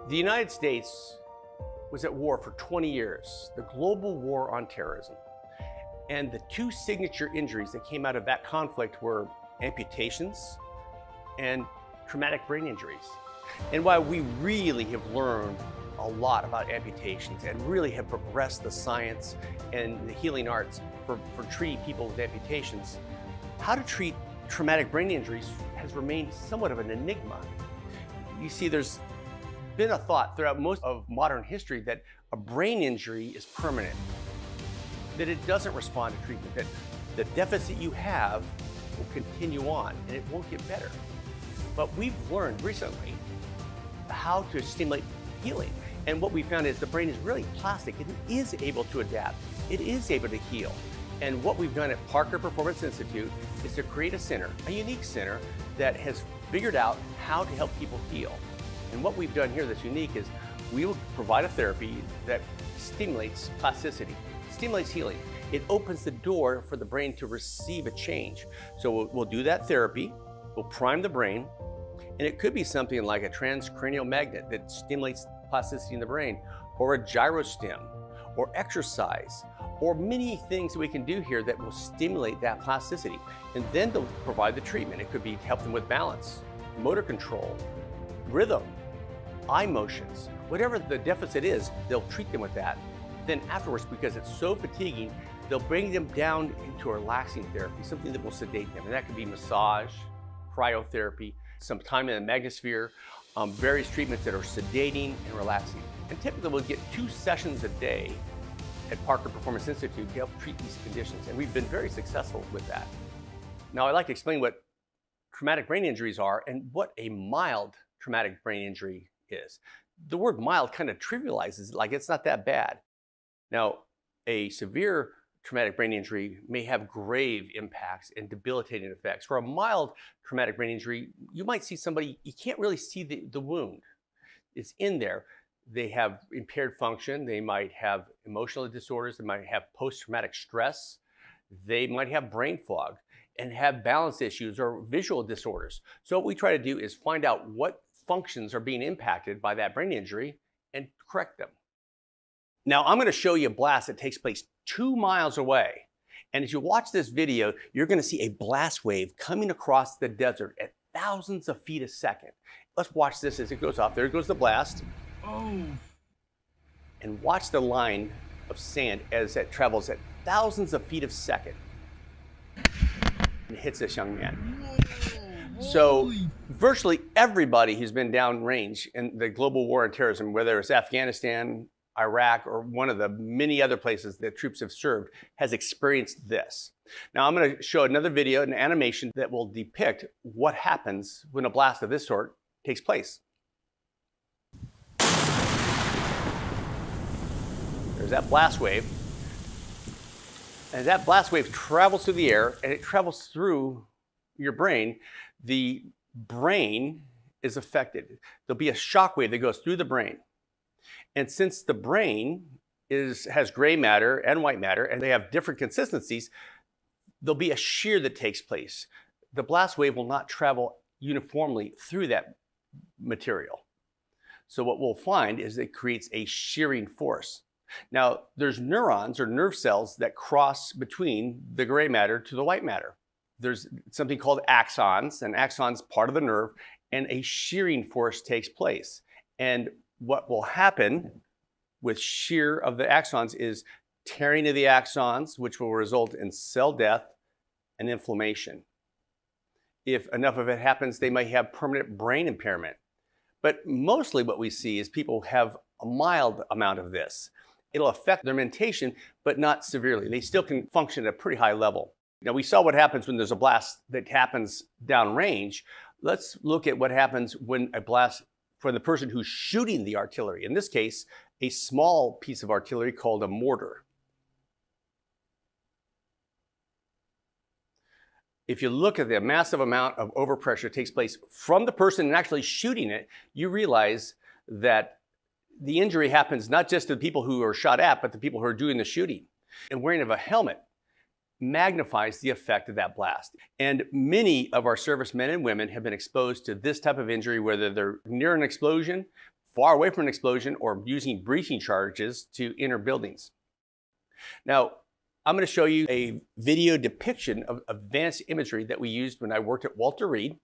The United States was at war for 20 years, the global war on terrorism. And the two signature injuries that came out of that conflict were amputations and traumatic brain injuries. And while we really have learned a lot about amputations and really have progressed the science and the healing arts for treating people with amputations, how to treat traumatic brain injuries has remained somewhat of an enigma. You see, there's been a thought throughout most of modern history that a brain injury is permanent, that it doesn't respond to treatment, that the deficit you have will continue on and it won't get better. But we've learned recently how to stimulate healing. And what we found is the brain is really plastic. It is able to adapt. It is able to heal. And what we've done at Parker Performance Institute is to create a center, a unique center that has figured out how to help people heal. And what we've done here that's unique is we will provide a therapy that stimulates plasticity, stimulates healing. It opens the door for the brain to receive a change. So we'll do that therapy, we'll prime the brain, and it could be something like a transcranial magnet that stimulates plasticity in the brain, or a gyro stim, or exercise, or many things that we can do here that will stimulate that plasticity. And then they'll provide the treatment. It could be to help them with balance, motor control, rhythm, eye motions, whatever the deficit is, they'll treat them with that. Then afterwards, because it's so fatiguing, they'll bring them down into a relaxing therapy, something that will sedate them. And that could be massage, cryotherapy, some time in the magnosphere, various treatments that are sedating and relaxing. And typically we'll get 2 sessions a day at Parker Performance Institute to help treat these conditions. And we've been very successful with that. Now I'd like to explain what traumatic brain injuries are and what a mild traumatic brain injury is. The word mild kind of trivializes it, like it's not that bad. Now, a severe traumatic brain injury may have grave impacts and debilitating effects. For a mild traumatic brain injury, you might see somebody, you can't really see the wound. It's in there. They have impaired function. They might have emotional disorders. They might have post-traumatic stress. They might have brain fog and have balance issues or visual disorders. So what we try to do is find out what functions are being impacted by that brain injury and correct them. Now I'm going to show you a blast that takes place 2 miles away. And as you watch this video, you're going to see a blast wave coming across the desert at thousands of feet a second. Let's watch this as it goes off. There goes the blast. Oh. And watch the line of sand as it travels at thousands of feet a second and hits this young man. So virtually everybody who's been downrange in the global war on terrorism, whether it's Afghanistan, Iraq, or one of the many other places that troops have served, has experienced this. Now I'm going to show another video, an animation that will depict what happens when a blast of this sort takes place. There's that blast wave. And that blast wave travels through the air and it travels through your brain. The brain is affected. There'll be a shock wave that goes through the brain. And since the brain has gray matter and white matter, and they have different consistencies, there'll be a shear that takes place. The blast wave will not travel uniformly through that material. So what we'll find is it creates a shearing force. Now, there's neurons or nerve cells that cross between the gray matter to the white matter. There's something called axons, and axons part of the nerve, and a shearing force takes place. And what will happen with shear of the axons is tearing of the axons, which will result in cell death and inflammation. If enough of it happens, they might have permanent brain impairment. But mostly what we see is people have a mild amount of this. It'll affect their mentation, but not severely. They still can function at a pretty high level. Now, we saw what happens when there's a blast that happens downrange. Let's look at what happens when a blast for the person who's shooting the artillery. In this case, a small piece of artillery called a mortar. If you look at the massive amount of overpressure that takes place from the person actually shooting it, you realize that the injury happens not just to the people who are shot at, but the people who are doing the shooting. And wearing of a helmet magnifies the effect of that blast. And many of our servicemen and women have been exposed to this type of injury, whether they're near an explosion, far away from an explosion or using breaching charges to enter buildings. Now, I'm going to show you a video depiction of advanced imagery that we used when I worked at Walter Reed.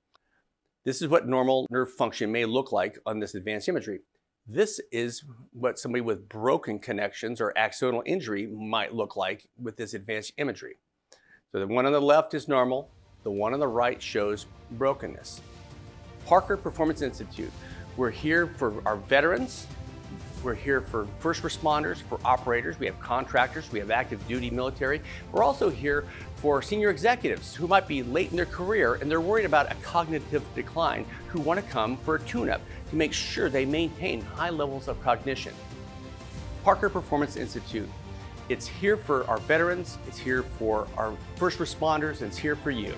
This is what normal nerve function may look like on this advanced imagery. This is what somebody with broken connections or axonal injury might look like with this advanced imagery. So the one on the left is normal, the one on the right shows brokenness. Parker Performance Institute, we're here for our veterans, we're here for first responders, for operators, we have contractors, we have active duty military. We're also here for senior executives who might be late in their career and they're worried about a cognitive decline, who want to come for a tune-up to make sure they maintain high levels of cognition. Parker Performance Institute, it's here for our veterans, it's here for our first responders, and it's here for you.